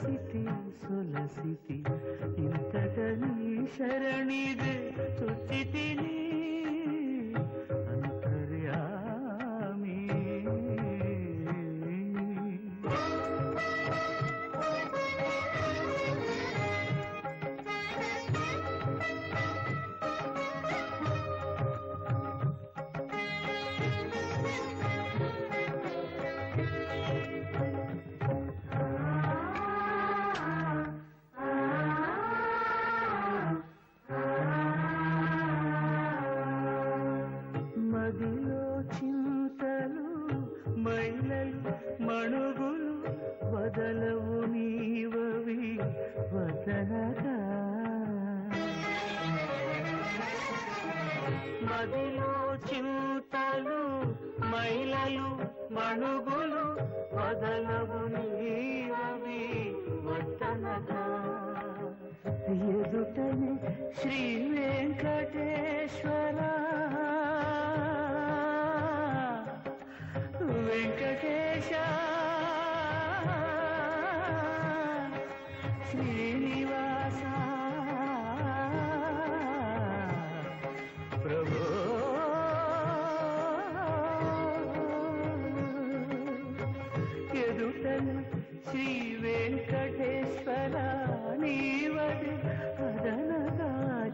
అలసితి సొలసితి ఇంతటనీ శరణిదే చొచ్చితిని అంతర్యామి. మదిలో చింతలు మైలలు మణుగులు వదలవు నీవవి వదలగా. మదిలో చింతలు మైలలు మణుగులు వదలవు నీవవి వదలగా. ఎదుటనే శ్రీ వెంకటేశ్వర వెంకటేశ శ్రీనివాస ప్రభో ఎదుటను శ్రీ వెంకటేశ్వర నీవది అదనగా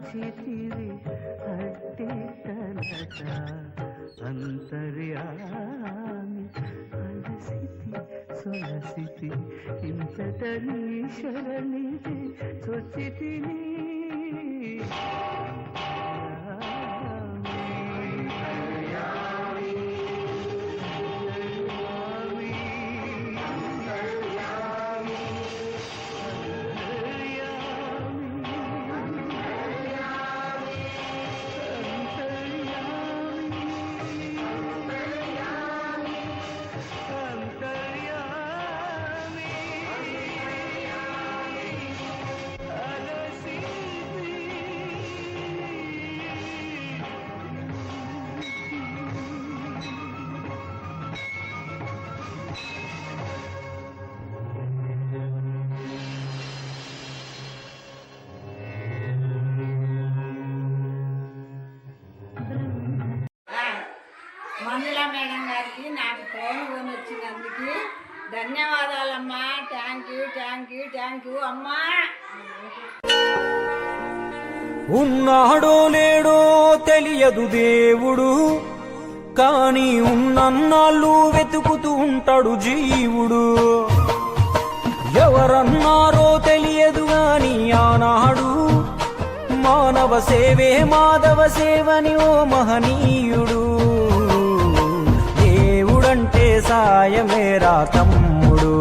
చితివి అడ్డి తనక అంతర్యామి. అలసితి సొలసితి ఇంతటనీ శరణిదే చొచ్చితిని మంజుల మేడం గారికి నాకు ఫోన్ వచ్చినందుకు ధన్యవాదాలమ్మా. Thank you thank you thank you అమ్మా. ఉన్నాడో లేడో తెలియదు దేవుడు, కాని ఉన్నన్నాళ్ళు వెతుకుతూ ఉంటాడు జీవుడు. ఎవరన్నారో తెలియదు గాని ఆనాడు మానవ సేవే మాధవ సేవని ఓ మహనీయుడు. దేవుడంటే సాయమేరా తమ్ముడు,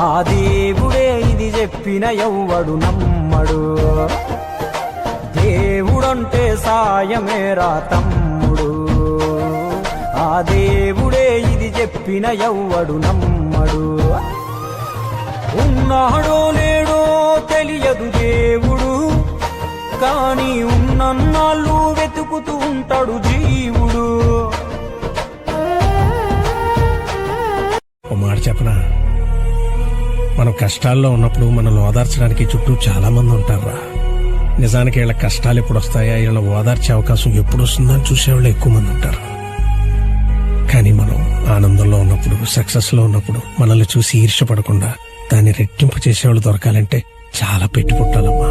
ఆ దేవుడే ఇది చెప్పిన ఎవ్వడు నమ్మడు. దేవుడంటే సాయమేరా తమ్ముడు, ఆ దేవుడే ఇది చెప్పిన ఎవ్వడు నమ్మడు. ఉన్నాడో లేడో తెలియదు దేవుడు, కాని ఉన్నన్నాళ్ళు వెతుకుతూ ఉంటాడు జీవుడు. ఓ మాట చెప్పనా, మనం కష్టాల్లో ఉన్నప్పుడు మనల్ని ఓదార్చడానికి చుట్టూ చాలా మంది ఉంటారా. నిజానికి వీళ్ళ కష్టాలు ఎప్పుడు వస్తాయా, వీళ్ళ ఓదార్చే అవకాశం ఎప్పుడు వస్తుందని చూసేవాళ్ళు ఎక్కువ మంది ఉంటారు. కానీ మనం ఆనందంలో ఉన్నప్పుడు, సక్సెస్ లో ఉన్నప్పుడు మనల్ని చూసి ఈర్ష్యపడకుండా దాన్ని రెట్టింపు చేసేవాళ్ళు దొరకాలంటే చాలా పెట్టి పుట్టాలమ్మా.